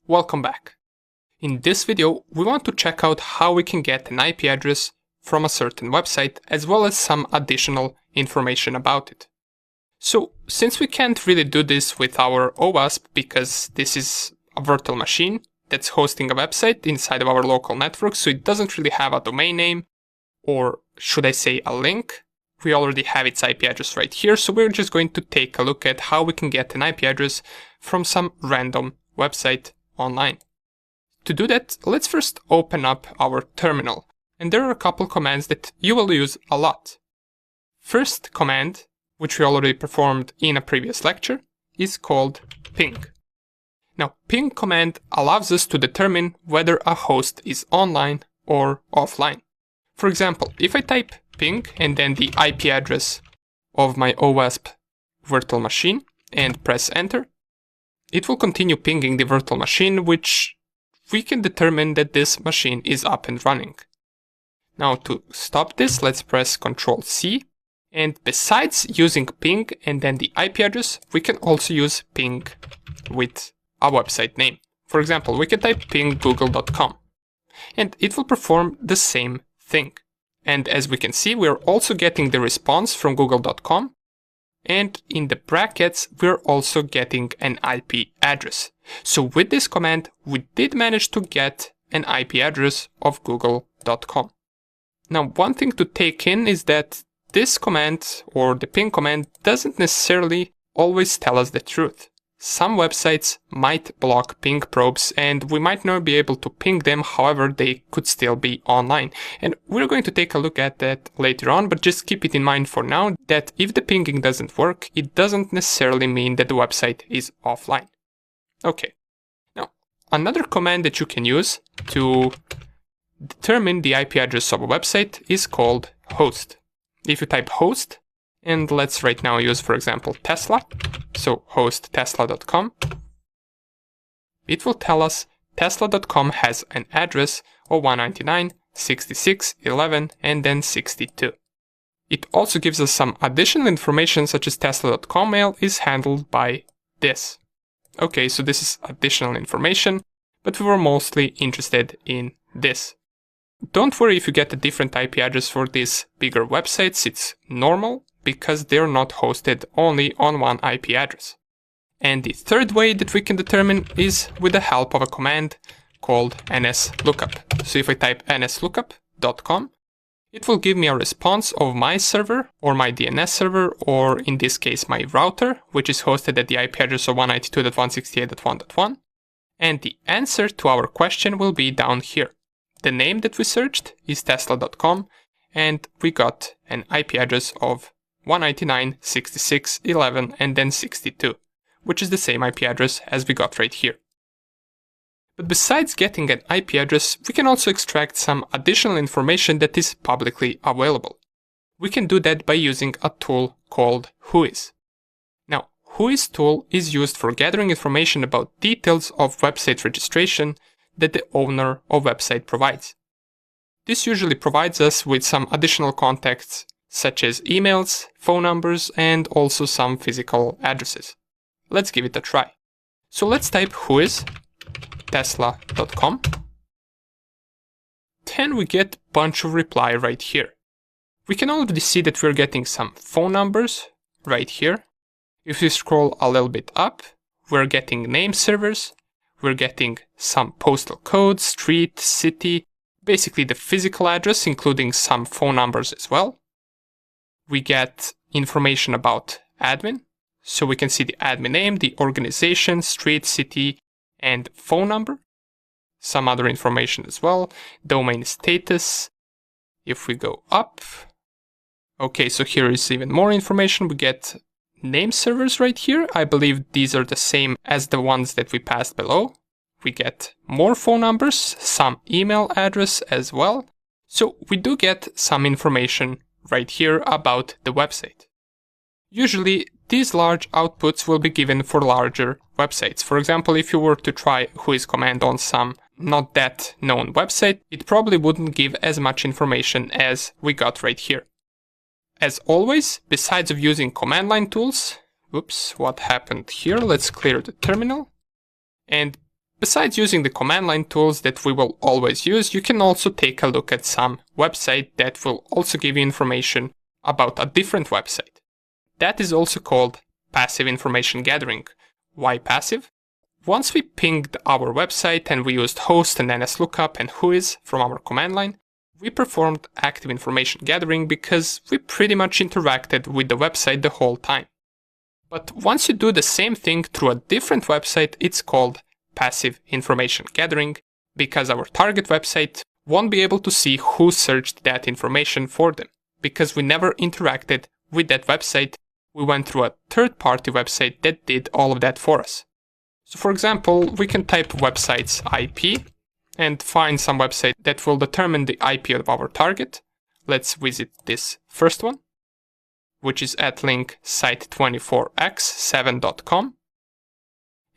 Welcome back. In this video, we want to check out how we can get an IP address from a certain website as well as some additional information about it. So, since we can't really do this with our OWASP because this is a virtual machine that's hosting a website inside of our local network, so it doesn't really have a domain name, or should I say a link. We already have its IP address right here, so we're just going to take a look at how we can get an IP address from some random website online. To do that, let's first open up our terminal, and there are a couple commands that you will use a lot. First command, which we already performed in a previous lecture, is called ping. Now, ping command allows us to determine whether a host is online or offline. For example, if I type ping and then the IP address of my OWASP virtual machine and press enter, it will continue pinging the virtual machine, which we can determine that this machine is up and running. Now to stop this, let's press Ctrl C. And besides using ping and then the IP address, we can also use ping with a website name. For example, we can type ping google.com and it will perform the same thing. And as we can see, we're also getting the response from google.com. And in the brackets, we're also getting an IP address. So with this command, we did manage to get an IP address of google.com. Now, one thing to take in is that this command, or the ping command, doesn't necessarily always tell us the truth. Some websites might block ping probes and we might not be able to ping them, however they could still be online. And we're going to take a look at that later on, but just keep it in mind for now that if the pinging doesn't work, it doesn't necessarily mean that the website is offline. Okay, now another command that you can use to determine the IP address of a website is called host. If you type host, and let's right now use, for example, Tesla, so host tesla.com, it will tell us tesla.com has an address of 199.66.11 and then 62. It also gives us some additional information such as tesla.com mail is handled by this. Okay, so this is additional information, but we were mostly interested in this. Don't worry if you get a different IP address for these bigger websites, it's normal because they're not hosted only on one IP address. And the third way that we can determine is with the help of a command called nslookup. So if I type nslookup.com, it will give me a response of my server or my DNS server, or in this case my router, which is hosted at the IP address of 192.168.1.1. And the answer to our question will be down here. The name that we searched is tesla.com and we got an IP address of 199.66.11 and then 62, which is the same IP address as we got right here. But besides getting an IP address, we can also extract some additional information that is publicly available. We can do that by using a tool called Whois. Now, Whois tool is used for gathering information about details of website registration that the owner of website provides. This usually provides us with some additional contacts such as emails, phone numbers, and also some physical addresses. Let's give it a try. So let's type whois tesla.com. Then we get a bunch of reply right here. We can already see that we're getting some phone numbers right here. If we scroll a little bit up, we're getting name servers. We're getting some postal code, street, city, basically the physical address, including some phone numbers as well. We get information about admin, so we can see the admin name, the organization, street, city, and phone number. Some other information as well, domain status. If we go up, okay, so here is even more information. We get name servers right here. I believe these are the same as the ones that we passed below. We get more phone numbers, some email address as well. So we do get some information right here about the website. Usually these large outputs will be given for larger websites. For example, if you were to try Whois command on some not that known website, it probably wouldn't give as much information as we got right here. As always, besides of using command line tools, oops, what happened here? Let's clear the terminal. And Besides using the command line tools that we will always use, you can also take a look at some website that will also give you information about a different website. That is also called passive information gathering. Why passive? Once we pinged our website and we used host and DNS lookup and whois from our command line, we performed active information gathering because we pretty much interacted with the website the whole time. But once you do the same thing through a different website, it's called passive information gathering because our target website won't be able to see who searched that information for them because we never interacted with that website. We went through a third-party website that did all of that for us. So for example, we can type website's IP and find some website that will determine the IP of our target. Let's visit this first one, which is at link site24x7.com.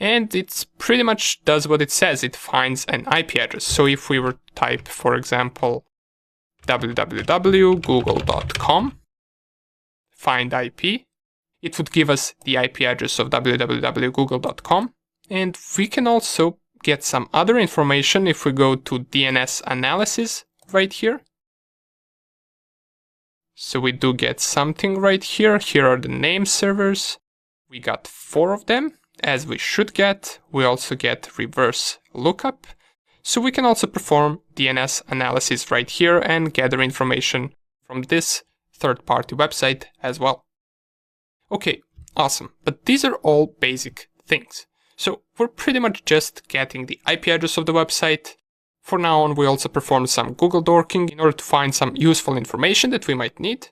And it pretty much does what it says. It finds an IP address. So if we were to type, for example, www.google.com, find IP, it would give us the IP address of www.google.com. And we can also get some other information if we go to DNS analysis right here. So we do get something right here. Here are the name servers. We got 4 of them, as we should get. We also get reverse lookup. So we can also perform DNS analysis right here and gather information from this third-party website as well. Okay, awesome. But these are all basic things. So we're pretty much just getting the IP address of the website. For now on, we also performed some Google dorking in order to find some useful information that we might need.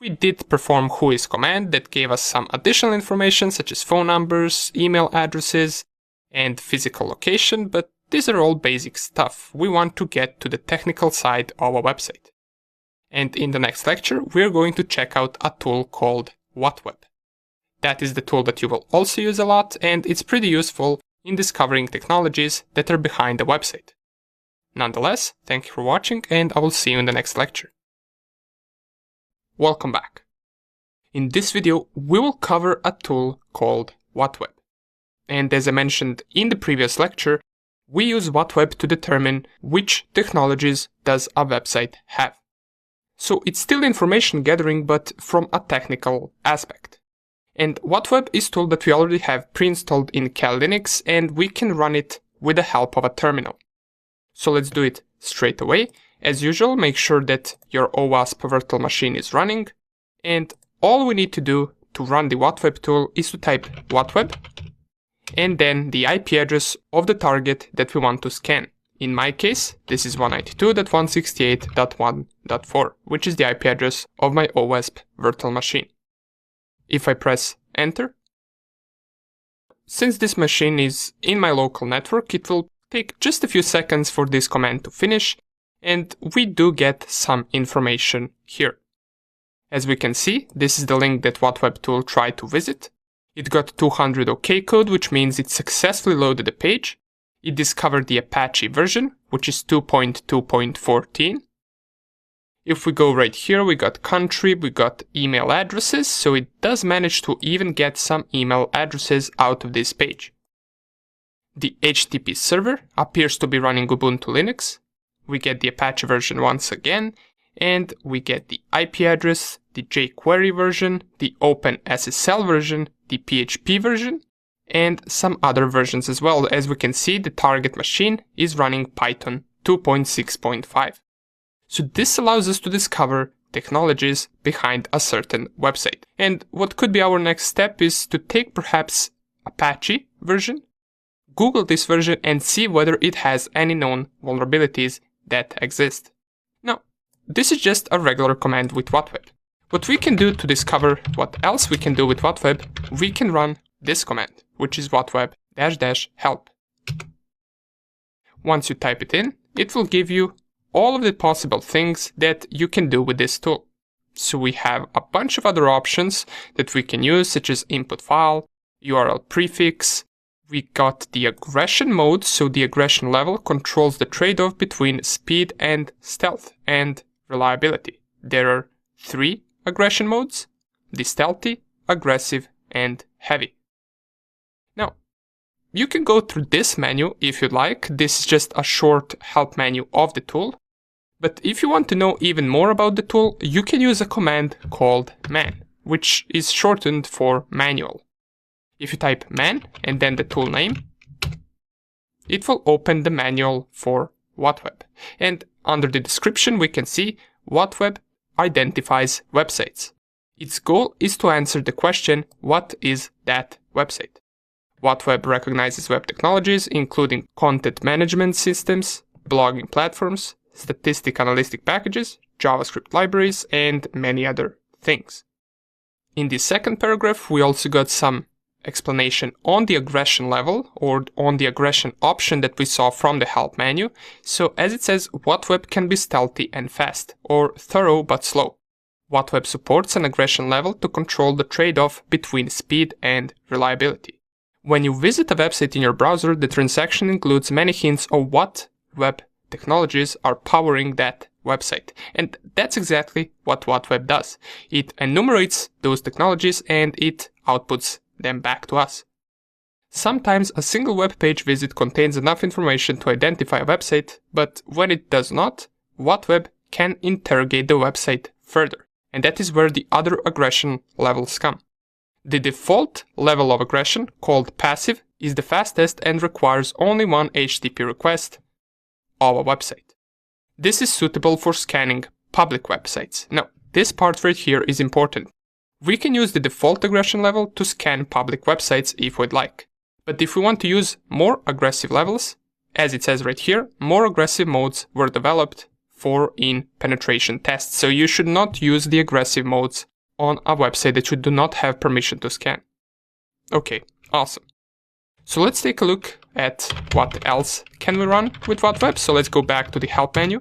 We did perform whois command that gave us some additional information such as phone numbers, email addresses, and physical location, but these are all basic stuff. We want to get to the technical side of a website. And in the next lecture, we're going to check out a tool called WhatWeb. That is the tool that you will also use a lot, and it's pretty useful in discovering technologies that are behind the website. Nonetheless, thank you for watching, and I will see you in the next lecture. Welcome back. In this video, we will cover a tool called WhatWeb. And as I mentioned in the previous lecture, we use WhatWeb to determine which technologies does a website have. So it's still information gathering, but from a technical aspect. And WhatWeb is a tool that we already have pre-installed in Kali Linux, and we can run it with the help of a terminal. So let's do it straight away. As usual, make sure that your OWASP virtual machine is running, and all we need to do to run the WhatWeb tool is to type WhatWeb, and then the IP address of the target that we want to scan. In my case, this is 192.168.1.4, which is the IP address of my OWASP virtual machine. If I press enter, since this machine is in my local network, it will take just a few seconds for this command to finish, and we do get some information here. As we can see, this is the link that WhatWeb tool tried to visit. It got 200 OK code, which means it successfully loaded the page. It discovered the Apache version, which is 2.2.14. If we go right here, we got country, we got email addresses, so it does manage to even get some email addresses out of this page. The HTTP server appears to be running Ubuntu Linux. We get the Apache version once again, and we get the IP address, the jQuery version, the OpenSSL version, the PHP version, and some other versions as well. As we can see, the target machine is running Python 2.6.5. So this allows us to discover technologies behind a certain website. And what could be our next step is to take perhaps Apache version, Google this version and see whether it has any known vulnerabilities that exist. Now, this is just a regular command with WhatWeb. What we can do to discover what else we can do with WhatWeb, we can run this command, which is whatweb --help. Once you type it in, it will give you all of the possible things that you can do with this tool. So we have a bunch of other options that we can use, such as input file, URL prefix. We got the aggression mode, so the aggression level controls the trade-off between speed and stealth and reliability. There are 3 aggression modes: the stealthy, aggressive, and heavy. Now, you can go through this menu if you'd like. This is just a short help menu of the tool. But if you want to know even more about the tool, you can use a command called man, which is shortened for manual. If you type man and then the tool name, it will open the manual for WhatWeb. And under the description, we can see WhatWeb identifies websites. Its goal is to answer the question, what is that website? WhatWeb recognizes web technologies, including content management systems, blogging platforms, statistic analytic packages, JavaScript libraries, and many other things. In the second paragraph, we also got some explanation on the aggression level, or on the aggression option that we saw from the help menu. So as it says, WhatWeb can be stealthy and fast, or thorough but slow. WhatWeb supports an aggression level to control the trade-off between speed and reliability. When you visit a website in your browser, the transaction includes many hints of what web technologies are powering that website. And that's exactly what WhatWeb does. It enumerates those technologies and it outputs them back to us. Sometimes a single web page visit contains enough information to identify a website, but when it does not, WhatWeb can interrogate the website further. And that is where the other aggression levels come. The default level of aggression, called passive, is the fastest and requires only one HTTP request of a website. This is suitable for scanning public websites. Now, this part right here is important. We can use the default aggression level to scan public websites if we'd like. But if we want to use more aggressive levels, as it says right here, more aggressive modes were developed for in-penetration tests. So you should not use the aggressive modes on a website that you do not have permission to scan. Okay, awesome. So let's take a look at what else can we run with WhatWeb. So let's go back to the help menu.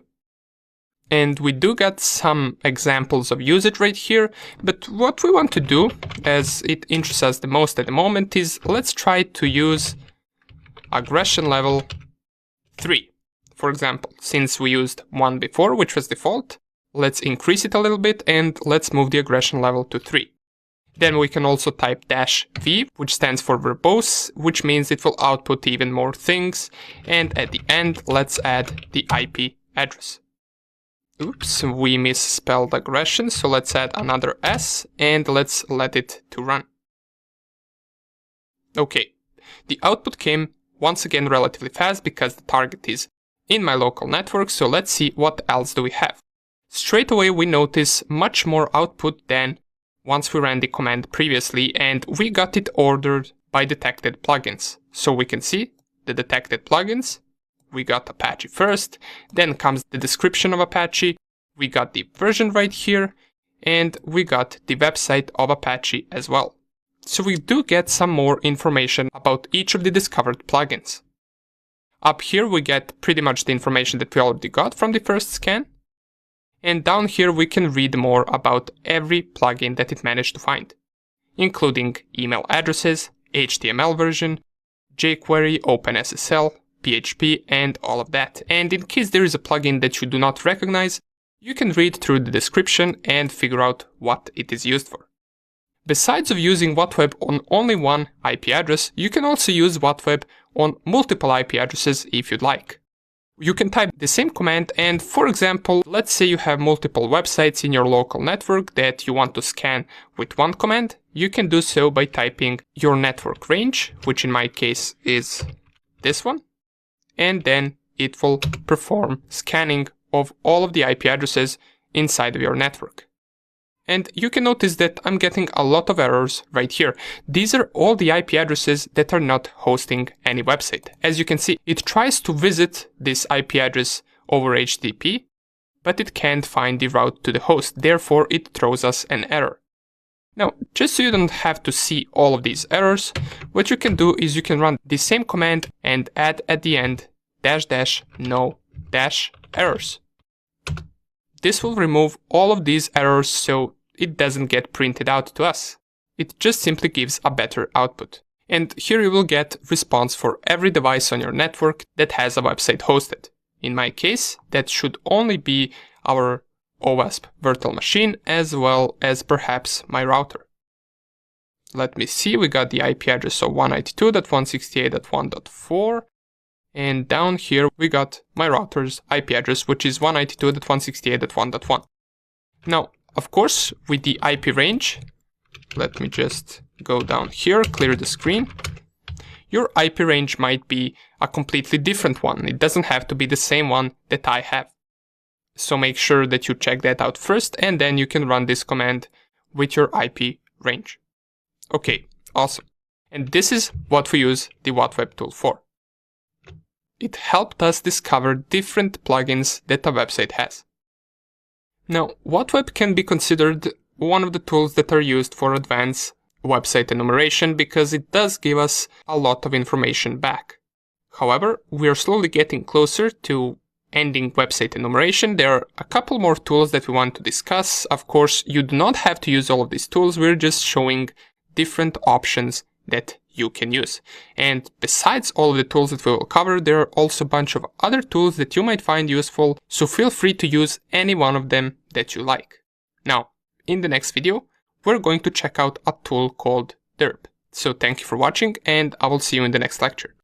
And we do get some examples of usage right here, but what we want to do, as it interests us the most at the moment, is let's try to use aggression level 3. For example, since we used 1 before, which was default, let's increase it a little bit and let's move the aggression level to 3. Then we can also type -v, which stands for verbose, which means it will output even more things. And at the end, let's add the IP address. Oops, we misspelled aggression, so let's add another S and let's let it to run. Okay, the output came once again relatively fast because the target is in my local network, so let's see what else do we have. Straight away we notice much more output than once we ran the command previously, and we got it ordered by detected plugins. So we can see the detected plugins. We got Apache first, then comes the description of Apache, we got the version right here, and we got the website of Apache as well. So we do get some more information about each of the discovered plugins. Up here we get pretty much the information that we already got from the first scan, and down here we can read more about every plugin that it managed to find, including email addresses, HTML version, jQuery, OpenSSL, PHP, and all of that. And in case there is a plugin that you do not recognize, you can read through the description and figure out what it is used for. Besides of using WhatWeb on only one IP address, you can also use WhatWeb on multiple IP addresses if you'd like. You can type the same command and, for example, let's say you have multiple websites in your local network that you want to scan with one command. You can do so by typing your network range, which in my case is this one, and then it will perform scanning of all of the IP addresses inside of your network. And you can notice that I'm getting a lot of errors right here. These are all the IP addresses that are not hosting any website. As you can see, it tries to visit this IP address over HTTP, but it can't find the route to the host. Therefore, it throws us an error. Now, just so you don't have to see all of these errors, what you can do is you can run the same command and add at the end --no -errors. This will remove all of these errors so it doesn't get printed out to us. It just simply gives a better output. And here you will get response for every device on your network that has a website hosted. In my case, that should only be our OWASP virtual machine as well as perhaps my router. let me see, we got the IP address of 192.168.1.4. And down here we got my router's IP address, which is 192.168.1.1. Now, of course, with the IP range, let me just go down here, clear the screen. Your IP range might be a completely different one. It doesn't have to be the same one that I have. So make sure that you check that out first, and then you can run this command with your IP range. Okay, awesome. And this is what we use the WhatWeb tool for. It helped us discover different plugins that a website has. Now, WhatWeb can be considered one of the tools that are used for advanced website enumeration because it does give us a lot of information back. However, we are slowly getting closer to ending website enumeration. There are a couple more tools that we want to discuss. Of course, you do not have to use all of these tools. We're just showing different options that you can use. And besides all of the tools that we will cover, there are also a bunch of other tools that you might find useful, so feel free to use any one of them that you like. Now, in the next video, we're going to check out a tool called derp. So thank you for watching, and I will see you in the next lecture.